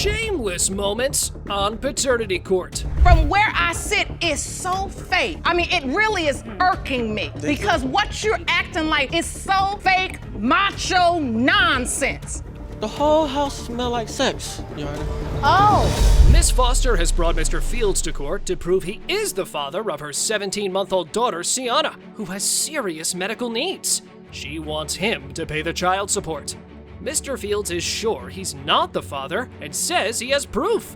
Shameless moments on paternity court. From where I sit is so fake. I mean, it really is irking me because what you're acting like is so fake, macho nonsense. The whole house smells like sex, Your Honor. Oh. Miss Foster has brought Mr. Fields to court to prove he is the father of her 17-month-old daughter, Sienna, who has serious medical needs. She wants him to pay the child support. Mr. Fields is sure he's not the father and says he has proof.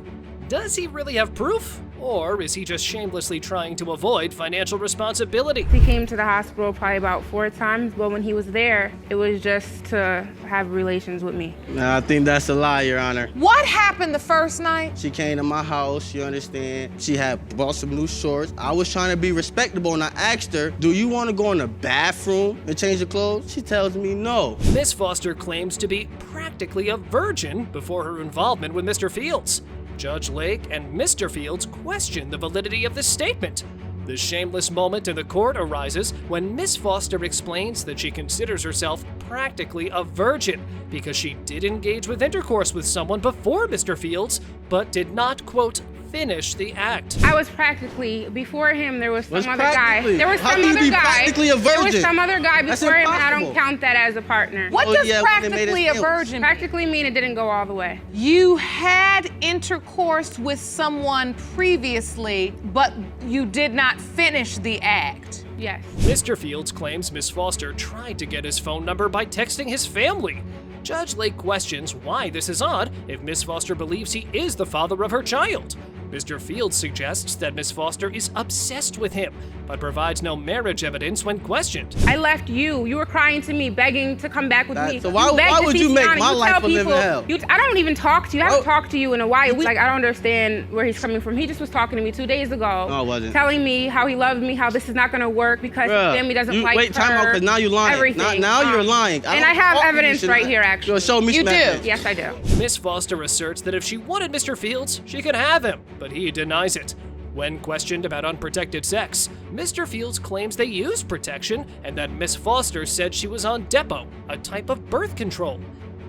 Does he really have proof? Or is he just shamelessly trying to avoid financial responsibility? He came to the hospital probably about 4 times, but when he was there, it was just to have relations with me. Nah, I think that's a lie, Your Honor. What happened the first night? She came to my house, you understand? She had bought some new shorts. I was trying to be respectable and I asked her, do you want to go in the bathroom and change your clothes? She tells me no. Miss Foster claims to be practically a virgin before her involvement with Mr. Fields. Judge Lake and Mr. Fields question the validity of this statement. The shameless moment in the court arises when Miss Foster explains that she considers herself practically a virgin because she did engage with intercourse with someone before Mr. Fields, but did not, quote, finish the act. I was practically, before him, there was some What's other guy. practically? There was How some can you other be guy. practically a There was virgin? some other guy That's before him, and I impossible. don't count that as a partner. What Oh, does yeah, when they made practically it a virgin? Practically mean it didn't go all the way. You had intercourse with someone previously, but you did not finish the act. Yes. Mr. Fields claims Miss Foster tried to get his phone number by texting his family. Judge Lake questions why this is odd if Miss Foster believes he is the father of her child. Mr. Fields suggests that Miss Foster is obsessed with him, but provides no marriage evidence when questioned. I left you. You were crying to me, begging to come back with me. So why begged to would see you make Sienna. my You life tell a living people- hell? I don't even talk to you. I haven't Oh. talked to you in a while. Like, I don't understand where he's coming from. He just was talking to me 2 days ago. No, I wasn't. Telling me how he loves me, how this is not going to work because Bruh, his family doesn't like wait, time out, her. because now you're lying. Everything. Now you're lying. And I have evidence right here, actually. Yo, show me You some do. evidence. Yes, I do. Miss Foster asserts that if she wanted Mr. Fields, she could have him, but he denies it. When questioned about unprotected sex, Mr. Fields claims they used protection and that Miss Foster said she was on Depo, a type of birth control.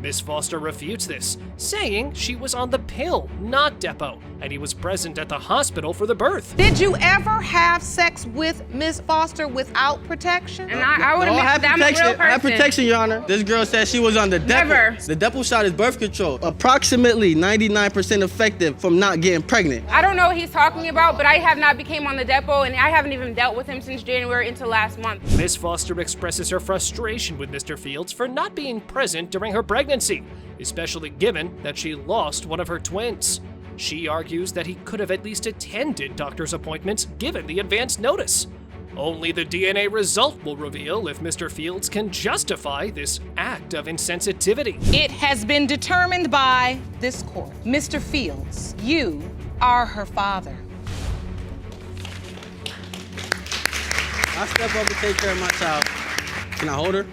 Miss Foster refutes this, saying she was on the pill, not Depo, and he was present at the hospital for the birth. Did you ever have sex with Miss Foster without protection? And I would No, I admit have that I'm a real protection. I have person. protection, Your Honor. This girl said she was on the Depo. Never. The Depo shot is birth control. Approximately 99% effective from not getting pregnant. I don't know what he's talking about, but I have not became on the depot, and I haven't even dealt with him since January until last month. Miss Foster expresses her frustration with Mr. Fields for not being present during her pregnancy, especially given that she lost one of her twins. She argues that he could have at least attended doctor's appointments given the advance notice. Only the DNA result will reveal if Mr. Fields can justify this act of insensitivity. It has been determined by this court. Mr. Fields, you are her father. I step up and take care of my child. Can I hold her?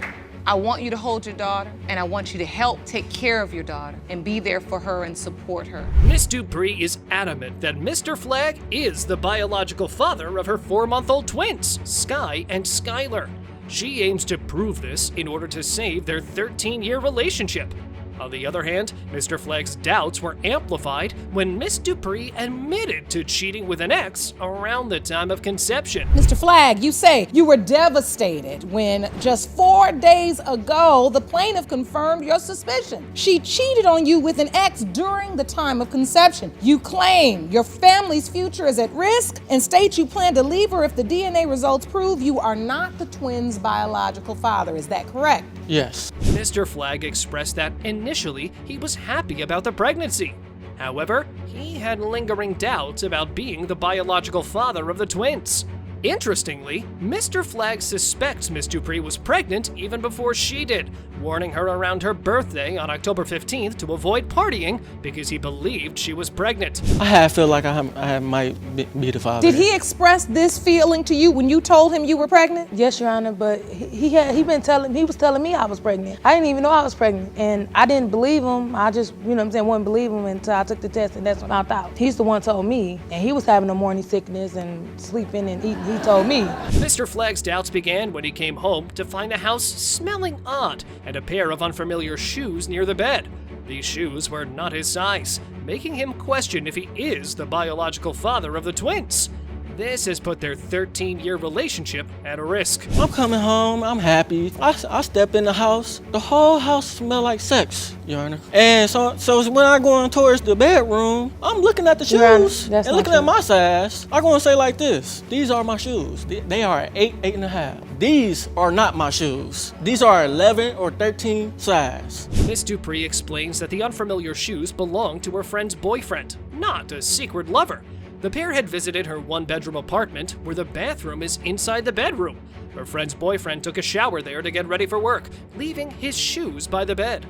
I want you to hold your daughter, and I want you to help take care of your daughter and be there for her and support her. Miss Dupri is adamant that Mr. Flagg is the biological father of her 4-month-old twins, Sky and Skylar. She aims to prove this in order to save their 13-year relationship. On the other hand, Mr. Flagg's doubts were amplified when Miss Dupri admitted to cheating with an ex around the time of conception. Mr. Flagg, you say you were devastated when just 4 days ago the plaintiff confirmed your suspicion. She cheated on you with an ex during the time of conception. You claim your family's future is at risk and state you plan to leave her if the DNA results prove you are not the twins' biological father. Is that correct? Yes. Mr. Flagg expressed that initially he was happy about the pregnancy. However, he had lingering doubts about being the biological father of the twins. Interestingly, Mr. Flagg suspects Miss Dupri was pregnant even before she did, warning her around her birthday on October 15th to avoid partying because he believed she was pregnant. I feel like I might be the father. Did he express this feeling to you when you told him you were pregnant? Yes, Your Honor, but he was telling me I was pregnant. I didn't even know I was pregnant, and I didn't believe him. I just, wouldn't believe him until I took the test, and that's when I found out. He's the one told me, and he was having a morning sickness and sleeping and eating. He told me. Mr. Flagg's doubts began when he came home to find the house smelling odd and a pair of unfamiliar shoes near the bed. These shoes were not his size, making him question if he is the biological father of the twins. This has put their 13-year relationship at risk. I'm coming home, I'm happy. I step in the house, the whole house smell like sex, Your Honor. And so when I go in towards the bedroom, I'm looking at the Your Honor, shoes that's and not looking true. at my size. I'm gonna say like this, these are my shoes. They are 8.5. These are not my shoes. These are 11 or 13 size. Miss Dupri explains that the unfamiliar shoes belong to her friend's boyfriend, not a secret lover. The pair had visited her one-bedroom apartment where the bathroom is inside the bedroom. Her friend's boyfriend took a shower there to get ready for work, leaving his shoes by the bed.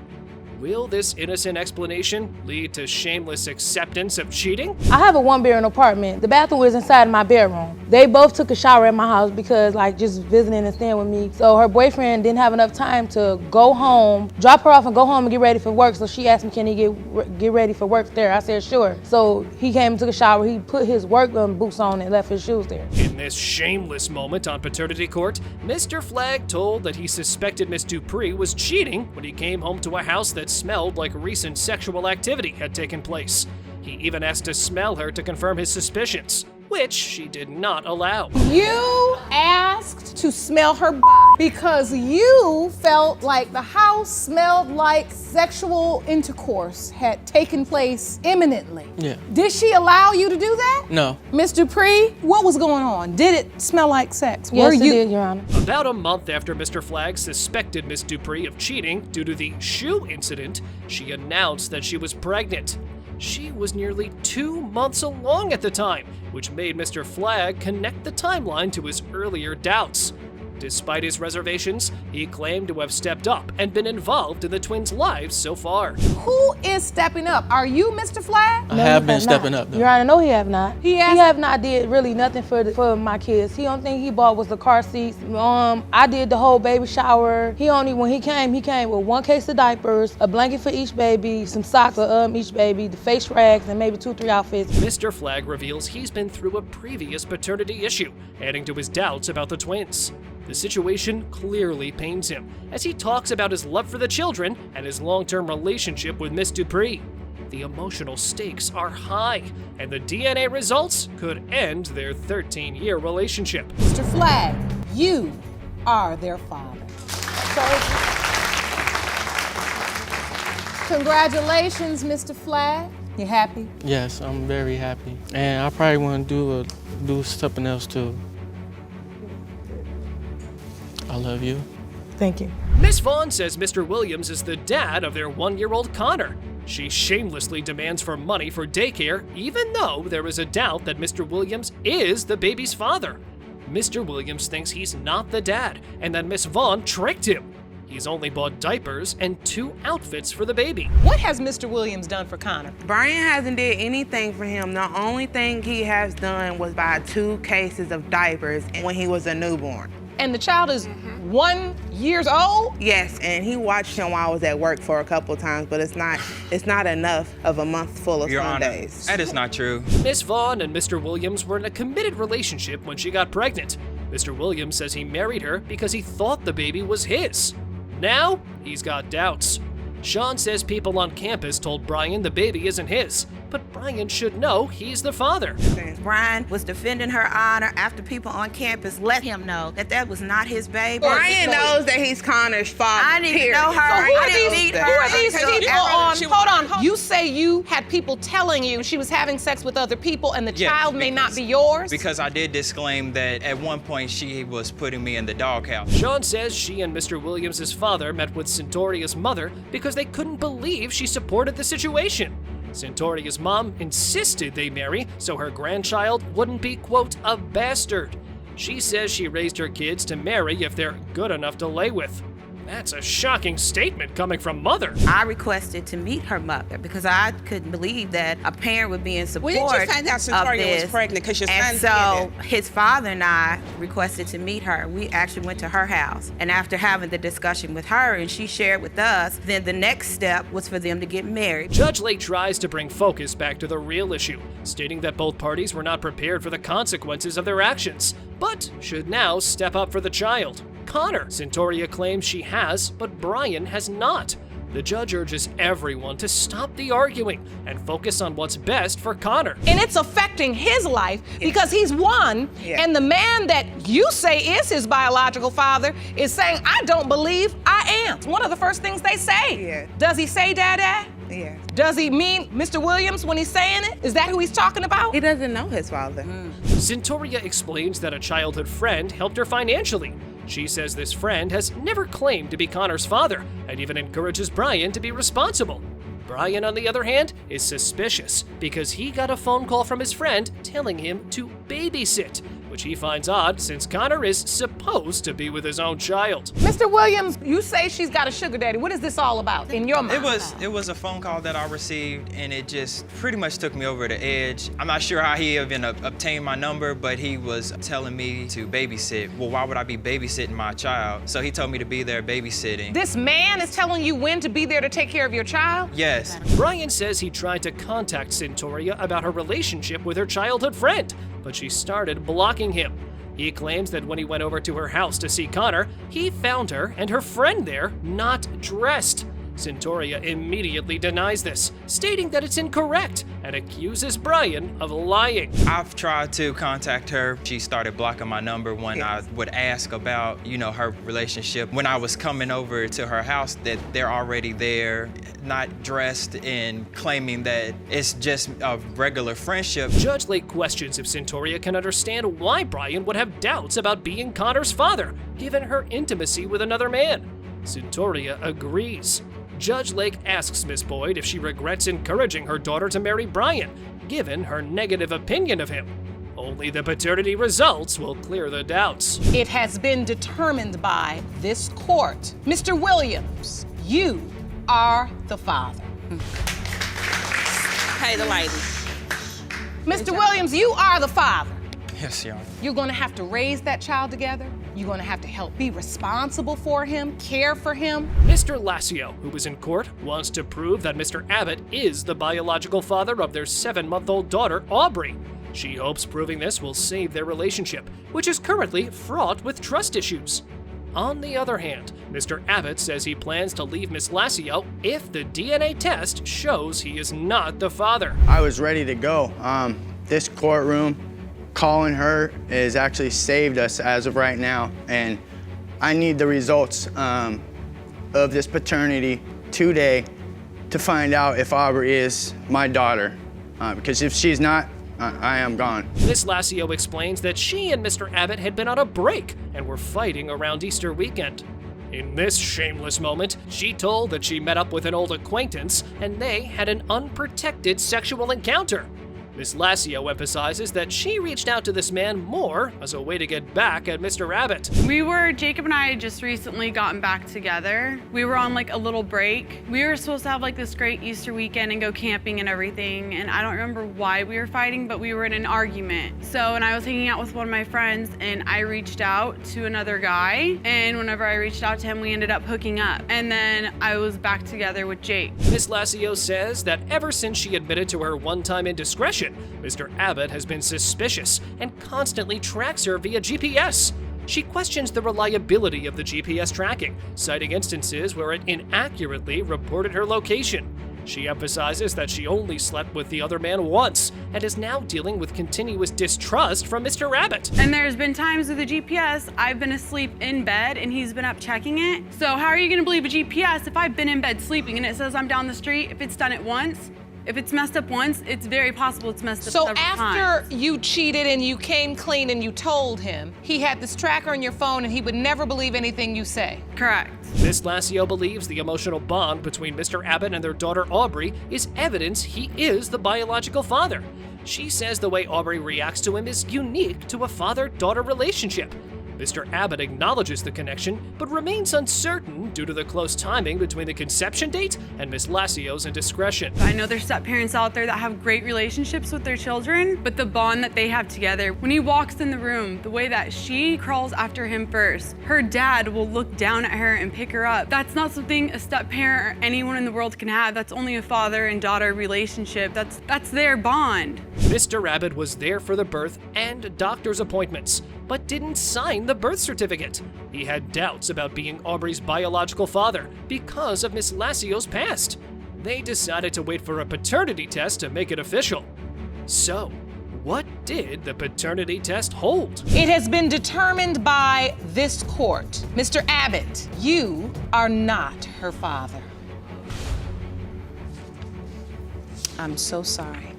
Will this innocent explanation lead to shameless acceptance of cheating? I have a one-bedroom apartment. The bathroom is inside my bedroom. They both took a shower at my house because like just visiting and staying with me. So her boyfriend didn't have enough time to go home, drop her off and go home and get ready for work. So she asked me, can he get ready for work there? I said, sure. So he came and took a shower. He put his work boots on and left his shoes there. In this shameless moment on paternity court, Mr. Flagg told that he suspected Miss Dupri was cheating when he came home to a house that smelled like recent sexual activity had taken place. He even asked to smell her to confirm his suspicions, which she did not allow. You asked to smell her body because you felt like the house smelled like sexual intercourse had taken place imminently. Yeah. Did she allow you to do that? No. Miss Dupri, what was going on? Did it smell like sex? Yes, it did, Your Honor. About a month after Mr. Flagg suspected Miss Dupri of cheating due to the shoe incident, she announced that she was pregnant. She was nearly 2 months along at the time, which made Mr. Flagg connect the timeline to his earlier doubts. Despite his reservations, he claimed to have stepped up and been involved in the twins' lives so far. Who is stepping up? Are you Mr. Flagg? I No, have he been has stepping not. up though. Your Honor, no, he have not. He He has- have not did really nothing for my kids. The only thing he bought was the car seats. I did the whole baby shower. When he came with 1 case of diapers, a blanket for each baby, some socks for each baby, the face rags, and maybe 2-3 outfits. Mr. Flagg reveals he's been through a previous paternity issue, adding to his doubts about the twins. The situation clearly pains him, as he talks about his love for the children and his long-term relationship with Miss Dupri. The emotional stakes are high, and the DNA results could end their 13-year relationship. Mr. Flagg, you are their father. Congratulations, Mr. Flagg. You happy? Yes, I'm very happy. And I probably want to do something else too. I love you. Thank you. Miss Vaughn says Mr. Williams is the dad of their 1-year-old Connor. She shamelessly demands for money for daycare, even though there is a doubt that Mr. Williams is the baby's father. Mr. Williams thinks he's not the dad and that Miss Vaughn tricked him. He's only bought diapers and 2 outfits for the baby. What has Mr. Williams done for Connor? Brian hasn't did anything for him. The only thing he has done was buy 2 cases of diapers when he was a newborn. And the child is 1 year old? Yes, and he watched him while I was at work for a couple times, but it's not enough of a month full of Your Honor, Sundays. that is not true. Miss Vaughn and Mr. Williams were in a committed relationship when she got pregnant. Mr. Williams says he married her because he thought the baby was his. Now, he's got doubts. Sean says people on campus told Brian the baby isn't his, but Brian should know he's the father. Brian was defending her honor after people on campus let him know that that was not his baby. Brian knows that he's Connor's father. I didn't know her. I didn't meet her. Who are these until people after- Hold on. You say you had people telling you she was having sex with other people and the child may not be yours? Because I did disclaim that at one point she was putting me in the doghouse. Sean says she and Mr. Williams' father met with Centoria's mother because they couldn't believe she supported the situation. Centoria's mom insisted they marry so her grandchild wouldn't be, quote, a bastard. She says she raised her kids to marry if they're good enough to lay with. That's a shocking statement coming from mother. I requested to meet her mother because I couldn't believe that a parent would be in support When did you find out of Centoria was this. pregnant? Because your And son so did it. his father and I requested to meet her. We actually went to her house. And after having the discussion with her and she shared with us, then the next step was for them to get married. Judge Lake tries to bring focus back to the real issue, stating that both parties were not prepared for the consequences of their actions, but should now step up for the child. Connor, Centoria claims she has, but Brian has not. The judge urges everyone to stop the arguing and focus on what's best for Connor. And it's affecting his life because he's one, and the man that you say is his biological father is saying, I don't believe I am. It's one of the first things they say. Yeah. Does he say Dada? Yeah. Does he mean Mr. Williams when he's saying it? Is that who he's talking about? He doesn't know his father. Centoria explains that a childhood friend helped her financially. She says this friend has never claimed to be Connor's father and even encourages Brian to be responsible. Brian, on the other hand, is suspicious because he got a phone call from his friend telling him to babysit, which he finds odd since Connor is supposed to be with his own child. Mr. Williams, you say she's got a sugar daddy. What is this all about in your mind? It was a phone call that I received, and it just pretty much took me over the edge. I'm not sure how he even obtained my number, but he was telling me to babysit. Well, why would I be babysitting my child? So he told me to be there babysitting. This man is telling you when to be there to take care of your child? Yes. Brian says he tried to contact Centoria about her relationship with her childhood friend, but she started blocking him. He claims that when he went over to her house to see Connor, he found her and her friend there not dressed. Centoria immediately denies this, stating that it's incorrect and accuses Brian of lying. I've tried to contact her. She started blocking my number when I would ask about, her relationship. When I was coming over to her house, that they're already there, not dressed, and claiming that it's just a regular friendship. Judge Lake questions if Centoria can understand why Brian would have doubts about being Connor's father, given her intimacy with another man. Centoria agrees. Judge Lake asks Miss Boyd if she regrets encouraging her daughter to marry Brian, given her negative opinion of him. Only the paternity results will clear the doubts. It has been determined by this court. Mr. Williams, you are the father. Hey, the lady. Mr. Williams, you are the father. Yes, Your Honor. You're gonna have to raise that child together. You're gonna have to help be responsible for him, care for him. Mr. Lacio, who was in court, wants to prove that Mr. Abbott is the biological father of their 7-month-old daughter, Aubrey. She hopes proving this will save their relationship, which is currently fraught with trust issues. On the other hand, Mr. Abbott says he plans to leave Miss Lacio if the DNA test shows he is not the father. I was ready to go. This courtroom, calling her has actually saved us as of right now, and I need the results of this paternity today to find out if Aubrey is my daughter, because if she's not, I am gone. Miss Lacio explains that she and Mr. Abbott had been on a break and were fighting around Easter weekend. In this shameless moment, she told that she met up with an old acquaintance and they had an unprotected sexual encounter. Miss Lacio emphasizes that she reached out to this man more as a way to get back at Mr. Abbott. Jacob and I had just recently gotten back together. We were on a little break. We were supposed to have this great Easter weekend and go camping and everything. And I don't remember why we were fighting, but we were in an argument. So, and I was hanging out with one of my friends and I reached out to another guy. And whenever I reached out to him, we ended up hooking up. And then I was back together with Jake. Miss Lacio says that ever since she admitted to her one-time indiscretion, Mr. Abbott has been suspicious and constantly tracks her via GPS. She questions the reliability of the GPS tracking, citing instances where it inaccurately reported her location. She emphasizes that she only slept with the other man once and is now dealing with continuous distrust from Mr. Abbott. And there's been times with the GPS, I've been asleep in bed and he's been up checking it. So how are you gonna believe a GPS if I've been in bed sleeping and it says I'm down the street? If it's done it once, if it's messed up once, it's very possible it's messed up several times. So after you cheated and you came clean and you told him, he had this tracker on your phone and he would never believe anything you say? Correct. Miss Lacio believes the emotional bond between Mr. Abbott and their daughter Aubrey is evidence he is the biological father. She says the way Aubrey reacts to him is unique to a father-daughter relationship. Mr. Abbott acknowledges the connection, but remains uncertain due to the close timing between the conception date and Miss Lacio's indiscretion. I know there's step-parents out there that have great relationships with their children, but the bond that they have together, when he walks in the room, the way that she crawls after him first, her dad will look down at her and pick her up. That's not something a step-parent or anyone in the world can have. That's only a father and daughter relationship. That's their bond. Mr. Abbott was there for the birth and doctor's appointments, but but didn't sign the birth certificate. He had doubts about being Aubrey's biological father because of Miss Lacio's past. They decided to wait for a paternity test to make it official. So, what did the paternity test hold? It has been determined by this court. Mr. Abbott, you are not her father. I'm so sorry.